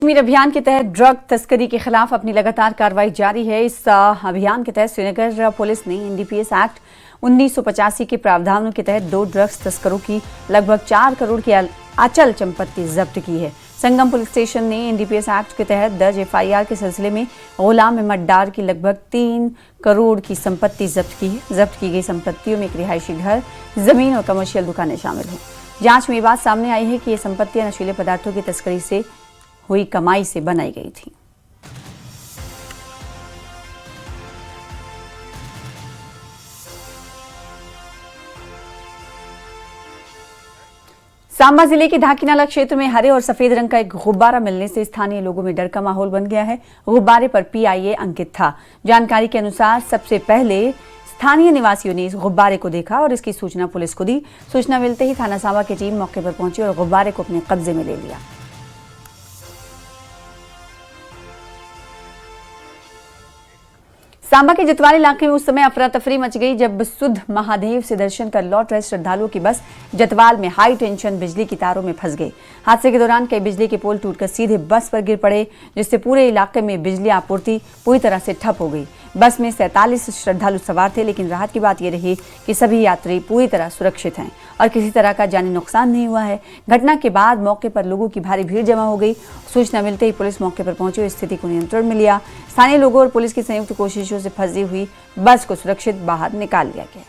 कश्मीर अभियान के तहत ड्रग तस्करी के खिलाफ अपनी लगातार कार्रवाई जारी है। इस अभियान के तहत श्रीनगर पुलिस ने एनडीपीएस एक्ट 1985 के प्रावधानों के तहत 2 ड्रग्स तस्करों की लगभग 4 करोड़ की अचल संपत्ति जब्त की है। संगम पुलिस स्टेशन ने एनडीपीएस एक्ट के तहत दर्ज एफआईआर के सिलसिले में गुलाम अहमद डार की लगभग 3 करोड़ की संपत्ति जब्त की है। जब्त की गई संपत्तियों में एक रिहायशी घर, जमीन और कमर्शियल दुकानें शामिल हैं। जांच में ये बात सामने आई है कि ये संपत्तियां नशीले पदार्थों की तस्करी से हुई कमाई से बनाई गई थी। सांबा जिले के धाकीनाला क्षेत्र में हरे और सफेद रंग का एक गुब्बारा मिलने से स्थानीय लोगों में डर का माहौल बन गया है। गुब्बारे पर पीआईए अंकित था। जानकारी के अनुसार सबसे पहले स्थानीय निवासियों ने इस गुब्बारे को देखा और इसकी सूचना पुलिस को दी। सूचना मिलते ही थाना सांबा की टीम मौके पर पहुंची और गुब्बारे को अपने कब्जे में ले लिया। सांबा के जितवाल इलाके में उस समय अफरा तफरी मच गई जब सुध महादेव से दर्शन कर लौट रहे श्रद्धालुओं की बस जतवाल में हाई टेंशन बिजली की तारों में फंस गई। हादसे के दौरान कई बिजली के पोल टूटकर सीधे बस पर गिर पड़े, जिससे पूरे इलाके में बिजली आपूर्ति पूरी तरह से ठप हो गई। बस में 47 श्रद्धालु सवार थे, लेकिन राहत की बात यह रही कि सभी यात्री पूरी तरह सुरक्षित हैं और किसी तरह का जानी नुकसान नहीं हुआ है। घटना के बाद मौके पर लोगों की भारी भीड़ जमा हो गई। सूचना मिलते ही पुलिस मौके पर पहुंची और स्थिति को नियंत्रण में लिया। स्थानीय लोगों और पुलिस की संयुक्त कोशिशों से फंसी हुई बस को सुरक्षित बाहर निकाल लिया गया।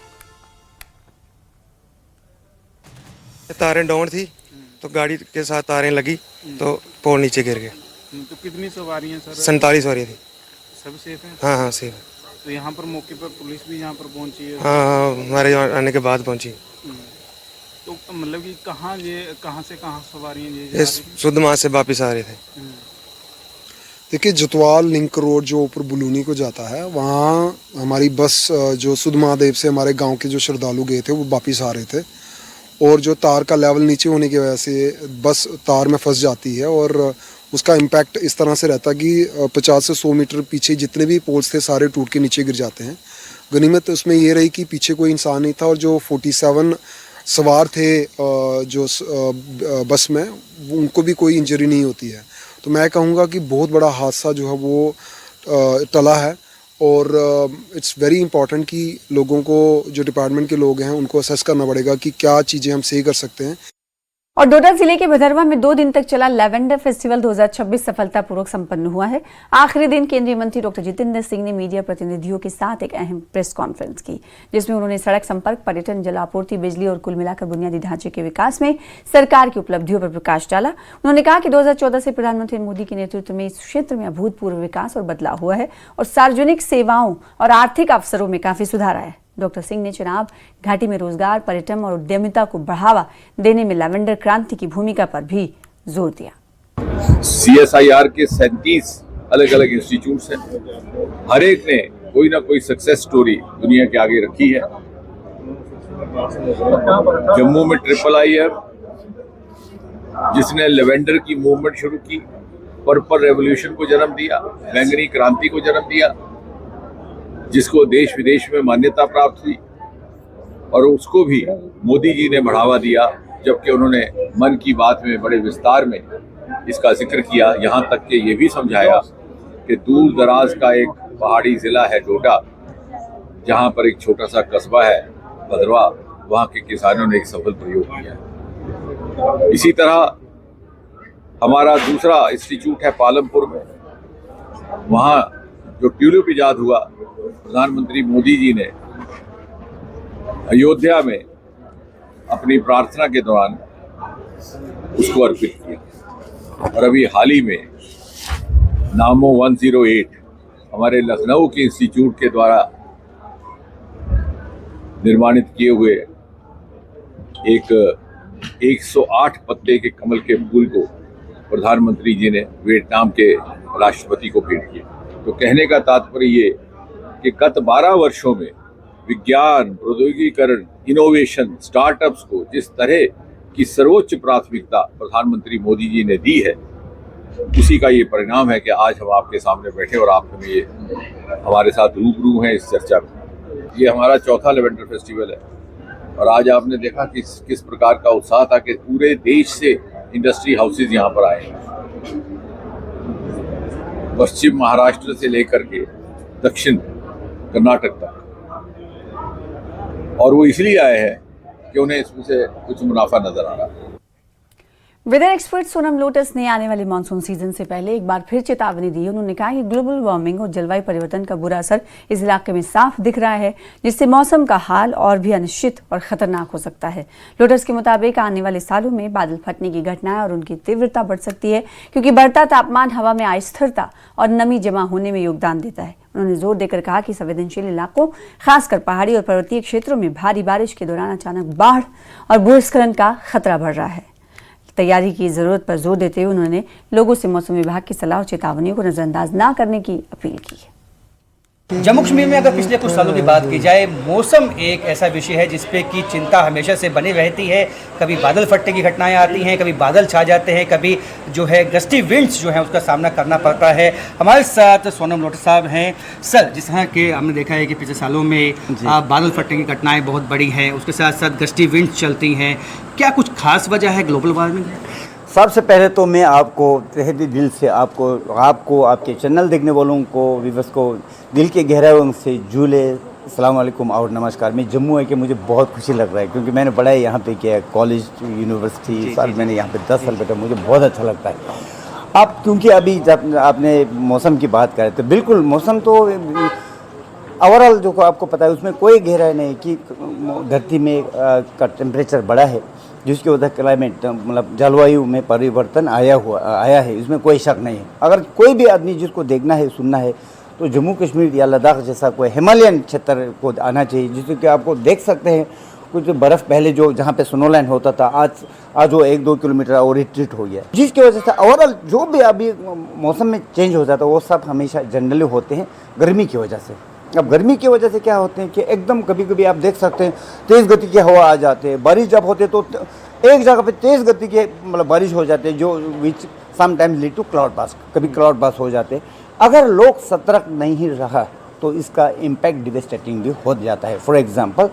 तारें डाउन थी तो गाड़ी के साथ तारें लगी तो पोल नीचे गिर गया। तो कितनी सवारियां सर? 47 सवारियां थी। सब सेफ हैं? हाँ सेफ। तो यहाँ पर मौके पर पुलिस भी यहाँ पर पहुंची है? हाँ हमारे आने के बाद पहुंची। तो मतलब कि कहाँ से कहाँ सवारियां ये सुध माह से वापिस आ रहे थे। देखिए, जतवाल लिंक रोड जो ऊपर बुलूनी को जाता है, वहाँ हमारी बस जो सुध महादेव से हमारे गांव के जो श्रद्धालु गए थे वो वापिस आ रहे थे और जो तार का लेवल नीचे होने की वजह से बस तार में फंस जाती है और उसका इम्पैक्ट इस तरह से रहता है कि 50 से 100 मीटर पीछे जितने भी पोल्स थे सारे टूट के नीचे गिर जाते हैं। गनीमत उसमें ये रही कि पीछे कोई इंसान नहीं था और जो 47 सवार थे जो बस में उनको भी कोई इंजरी नहीं होती है। तो मैं कहूँगा कि बहुत बड़ा हादसा जो है वो टला है और इट्स वेरी इंपॉर्टेंट कि लोगों को, जो डिपार्टमेंट के लोग हैं, उनको असेस करना पड़ेगा कि क्या चीज़ें हम सही कर सकते हैं। और डोडा जिले के भदरवा में 2 दिन तक चला लैवेंडर फेस्टिवल 2026 सफलतापूर्वक संपन्न हुआ है। आखिरी दिन केंद्रीय मंत्री डॉक्टर जितेंद्र सिंह ने मीडिया प्रतिनिधियों के साथ एक अहम प्रेस कॉन्फ्रेंस की, जिसमें उन्होंने सड़क संपर्क, पर्यटन, जल आपूर्ति, बिजली और कुल मिलाकर बुनियादी ढांचे के विकास में सरकार की उपलब्धियों पर प्रकाश डाला। उन्होंने कहा कि 2014 से प्रधानमंत्री मोदी के नेतृत्व में इस क्षेत्र में अभूतपूर्व विकास और बदलाव हुआ है और सार्वजनिक सेवाओं और आर्थिक अवसरों में काफी सुधार आया है। डॉक्टर सिंह ने चुनाव घाटी में रोजगार, पर्यटन और उद्यमिता को बढ़ावा देने में लैवेंडर क्रांति की भूमिका पर भी जोर दिया। CSIR के 37 अलग अलग इंस्टीट्यूट्स हैं। हर एक ने कोई ना कोई सक्सेस स्टोरी दुनिया के आगे रखी है। जम्मू में IIIF जिसने लैवेंडर की मूवमेंट शुरू की, पर्पल रेवोल्यूशन को जन्म दिया, बैंगनी क्रांति को जन्म दिया, जिसको देश विदेश में मान्यता प्राप्त हुई और उसको भी मोदी जी ने बढ़ावा दिया, जबकि उन्होंने मन की बात में बड़े विस्तार में इसका जिक्र किया। यहाँ तक कि ये भी समझाया कि दूर दराज का एक पहाड़ी जिला है डोडा, जहाँ पर एक छोटा सा कस्बा है भदरवा, वहाँ के किसानों ने एक सफल प्रयोग किया। इसी तरह हमारा दूसरा इंस्टीट्यूट है पालमपुर में। वहाँ जो ट्यूलिप इजाद हुआ, प्रधानमंत्री मोदी जी ने अयोध्या में अपनी प्रार्थना के दौरान उसको अर्पित किया। और अभी हाल ही में नामो 108 हमारे लखनऊ के इंस्टीट्यूट के द्वारा निर्माणित किए हुए एक 108 पत्ते के कमल के फूल को प्रधानमंत्री जी ने वियतनाम के राष्ट्रपति को भेंट किया। तो कहने का तात्पर्य ये कि गत 12 वर्षों में विज्ञान, प्रौद्योगिकीकरण, इनोवेशन, स्टार्टअप्स को जिस तरह की सर्वोच्च प्राथमिकता प्रधानमंत्री मोदी जी ने दी है, उसी का ये परिणाम है कि आज हम आपके सामने बैठे और आप हमें ये हमारे साथ रूबरू हैं इस चर्चा में। ये हमारा चौथा लैवेंडर फेस्टिवल है और आज आपने देखा कि किस प्रकार का उत्साह था कि पूरे देश से इंडस्ट्री हाउसेज यहाँ पर आए हैं। पश्चिम महाराष्ट्र से लेकर के दक्षिण कर्नाटक तक, और वो इसलिए आए हैं कि उन्हें इसमें से कुछ मुनाफा नजर आ रहा है। वेदर एक्सपर्ट सोनम लोटस ने आने वाले मानसून सीजन से पहले एक बार फिर चेतावनी दी। उन्होंने कहा कि ग्लोबल वार्मिंग और जलवायु परिवर्तन का बुरा असर इस इलाके में साफ दिख रहा है, जिससे मौसम का हाल और भी अनिश्चित और खतरनाक हो सकता है। लोटस के मुताबिक आने वाले सालों में बादल फटने की घटनाएं और उनकी तीव्रता बढ़ सकती है, क्योंकि बढ़ता तापमान हवा में अस्थिरता और नमी जमा होने में योगदान देता है। उन्होंने जोर देकर कहा कि संवेदनशील इलाकों, खासकर पहाड़ी और पर्वतीय क्षेत्रों में भारी बारिश के दौरान अचानक बाढ़ और भूस्खलन का खतरा बढ़ रहा है। तैयारी की जरूरत पर जोर देते हुए उन्होंने लोगों से मौसम विभाग की सलाह और चेतावनियों को नजरअंदाज न करने की अपील की है। जम्मू कश्मीर में अगर पिछले कुछ सालों की बात की जाए, मौसम एक ऐसा विषय है जिसपे की चिंता हमेशा से बनी रहती है। कभी बादल फटने की घटनाएं आती हैं, कभी बादल छा जाते हैं, कभी जो है गस्टी विंड्स जो है उसका सामना करना पड़ता है। हमारे साथ सोनम लोटस साहब हैं। सर, जिस तरह के हमने देखा है कि पिछले सालों में बादल फटने की घटनाएं बहुत बड़ी हैं, उसके साथ साथ गस्टी विंड्स चलती हैं, क्या कुछ खास वजह है ग्लोबल वार्मिंग? सबसे पहले तो मैं आपको तहे दिल से आपको आपके चैनल देखने वालों को, व्यूअर्स को दिल के गहराइयों से झूले अस्सलाम वालेकुम और नमस्कार। मैं जम्मू है कि मुझे बहुत खुशी लग रहा है, क्योंकि मैंने पढ़ाई यहाँ पे किया, कॉलेज यूनिवर्सिटी साल मैंने यहाँ पे 10 साल बैठा, मुझे बहुत अच्छा लगता है। आप क्योंकि अभी जब आपने मौसम की बात करें तो बिल्कुल मौसम तो ओवरऑल जो आपको पता है उसमें कोई गहराई नहीं कि धरती में का टेम्परेचर बढ़ा है, जिसकी वजह क्लाइमेट मतलब जलवायु में परिवर्तन आया है, इसमें कोई शक नहीं है। अगर कोई भी आदमी जिसको देखना है, सुनना है, तो जम्मू कश्मीर या लद्दाख जैसा कोई हिमालयन क्षेत्र को आना चाहिए, जिससे कि आपको देख सकते हैं कुछ बर्फ़ पहले जो जहाँ पे स्नोलैंड होता था, आज वो 1-2 किलोमीटर और रिट्रीट हो गया, जिसकी वजह से ओवरऑल जो भी अभी मौसम में चेंज हो जाता है वो सब हमेशा जनरली होते हैं गर्मी की वजह से। अब गर्मी की वजह से क्या होते हैं कि एकदम कभी कभी आप देख सकते हैं तेज़ गति की हवा आ जाते हैं, बारिश जब होते तो एक जगह पे तेज़ गति के मतलब बारिश हो जाते हैं, जो which sometimes lead to cloud burst, कभी क्लाउड बर्स्ट हो जाते हैं। अगर लोग सतर्क नहीं रहा तो इसका इम्पैक्ट डिवेस्टेटिंग भी हो जाता है। फॉर एग्जांपल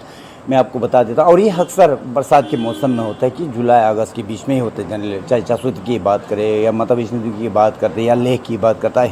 मैं आपको बता देता हूँ, और ये अक्सर बरसात के मौसम में होता है कि जुलाई अगस्त के बीच में ही होते हैं जनरली, चाहे चासुत की बात करें या माता वैष्णो की बात करते हैं या लेह की बात करता है,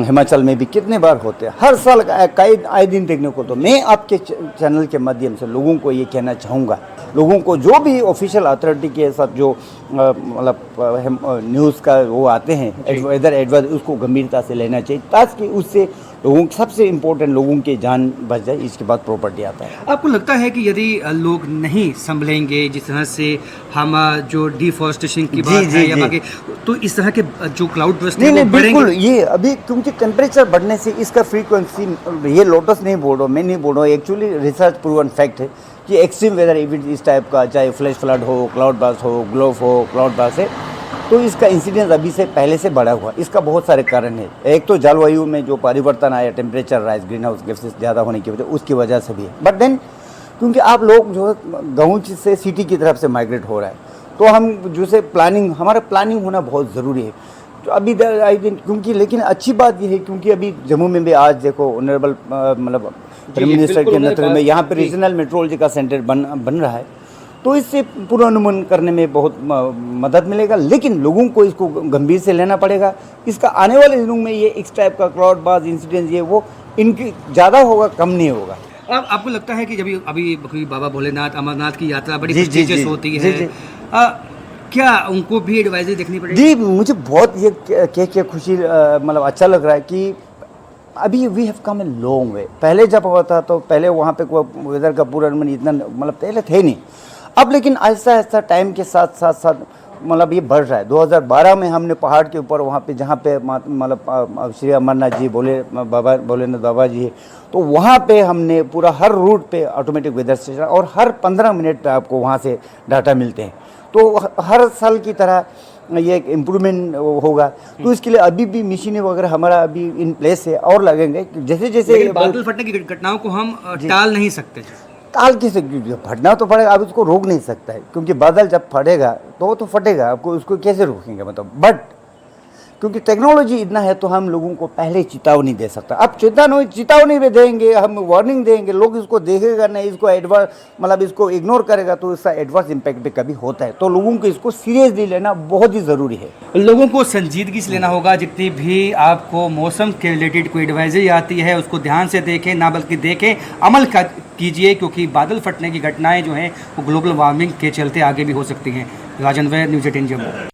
हिमाचल में भी कितने बार होते हैं, हर साल कई आए दिन देखने को। तो मैं आपके चैनल के माध्यम से लोगों को ये कहना चाहूँगा, लोगों को जो भी ऑफिशियल अथॉरिटी के साथ जो मतलब न्यूज़ का वो आते हैं वेदर एडवाइस, उसको गंभीरता से लेना चाहिए, ताकि उससे लोगों सबसे इम्पोर्टेंट लोगों की जान बच जाए। इसके बाद प्रॉपर्टी आता है। आपको लगता है कि यदि लोग नहीं संभलेंगे, जिस तरह से हम जो डिफॉरेस्टेशन की बात है या बाकी, तो इस तरह के जो क्लाउड बर्स्ट नहीं बिल्कुल, ये अभी क्योंकि टेम्परेचर बढ़ने से इसका फ्रीक्वेंसी, ये लोटस नहीं बोल रहा, मैं नहीं बोल रहा हूँ, एक्चुअली रिसर्च प्रूवन फैक्ट है कि एक्सट्रीम वेदर इवेंट इस टाइप का, चाहे फ्लैश फ्लड हो, क्लाउड बर्स्ट हो, ग्लोव हो, क्लाउड बर्स्ट है, तो इसका इंसिडेंस अभी से पहले से बढ़ा हुआ। इसका बहुत सारे कारण है। एक तो जलवायु में जो परिवर्तन आया, temperature rise, green house gases ज़्यादा होने की वजह, उसकी वजह से भी है। बट देन क्योंकि आप लोग जो है गाँव से सिटी की तरफ से माइग्रेट हो रहा है, तो हम जो से प्लानिंग, हमारा प्लानिंग होना बहुत ज़रूरी है। तो अभी आई दिन क्योंकि, लेकिन अच्छी बात यह है क्योंकि अभी जम्मू में भी आज देखो ऑनरेबल मतलब प्राइम मिनिस्टर के नेतृत्व में यहाँ पे रीजनल मेट्रोलॉजी का सेंटर बन रहा है, तो इससे पूर्वानुमान करने में बहुत मदद मिलेगा। लेकिन लोगों को इसको गंभीर से लेना पड़ेगा। इसका आने वाले दिनों में ये इस टाइप का क्लाउड बर्स्ट इंसिडेंस ये वो इनकी ज़्यादा होगा, कम नहीं होगा। अब आपको लगता है कि जब अभी बाबा भोलेनाथ, अमरनाथ की यात्रा बड़ी प्रेस्टिजियस होती है, क्या उनको भी एडवाइजरी देखनी पड़ेगी? जी, मुझे बहुत ये कह खुशी मतलब अच्छा लग रहा है कि अभी we have come a long way. पहले जब हुआ था तो पहले वहाँ पे कोई वेदर का पूर्वानुमान इतना मतलब पहले थे नहीं। अब लेकिन आहिस्ता आहिस्ता टाइम के साथ मतलब ये बढ़ रहा है। 2012 में हमने पहाड़ के ऊपर वहाँ पे जहाँ पे मतलब श्री अमरनाथ जी भोलेनाथ बाबा जी है, तो वहाँ पे हमने पूरा हर रूट पे ऑटोमेटिक वेदर स्टेशन, और हर 15 मिनट पे आपको वहाँ से डाटा मिलते हैं। तो हर साल की तरह ये एक इम्प्रूवमेंट होगा। तो इसके लिए अभी भी मशीनें वगैरह हमारा अभी इन प्लेस है और लगेंगे। जैसे बादल फटने की घटनाओं को हम टाल नहीं सकते, टाल कैसे, फटना तो पड़ेगा, आप उसको रोक नहीं सकता है, क्योंकि बादल जब फटेगा तो वो तो फटेगा, आपको उसको कैसे रोकेंगे मतलब। बट क्योंकि टेक्नोलॉजी इतना है तो हम लोगों को पहले चेतावनी दे सकता। अब चेतावनी भी देंगे, हम वार्निंग देंगे, लोग इसको देखेगा नहीं, इसको एडवर्स मतलब इसको इग्नोर करेगा तो इसका एडवर्स इम्पैक्ट भी कभी होता है। तो लोगों को इसको सीरियसली लेना बहुत ही ज़रूरी है। लोगों को संजीदगी से लेना होगा। जितनी भी आपको मौसम के रिलेटेड कोई एडवाइजरी आती है उसको ध्यान से देखें, ना बल्कि देखें, अमल कीजिए, क्योंकि बादल फटने की घटनाएं जो हैं वो ग्लोबल वार्मिंग के चलते आगे भी हो सकती हैं। राजन वैद, न्यूज़ 18 जम्मू।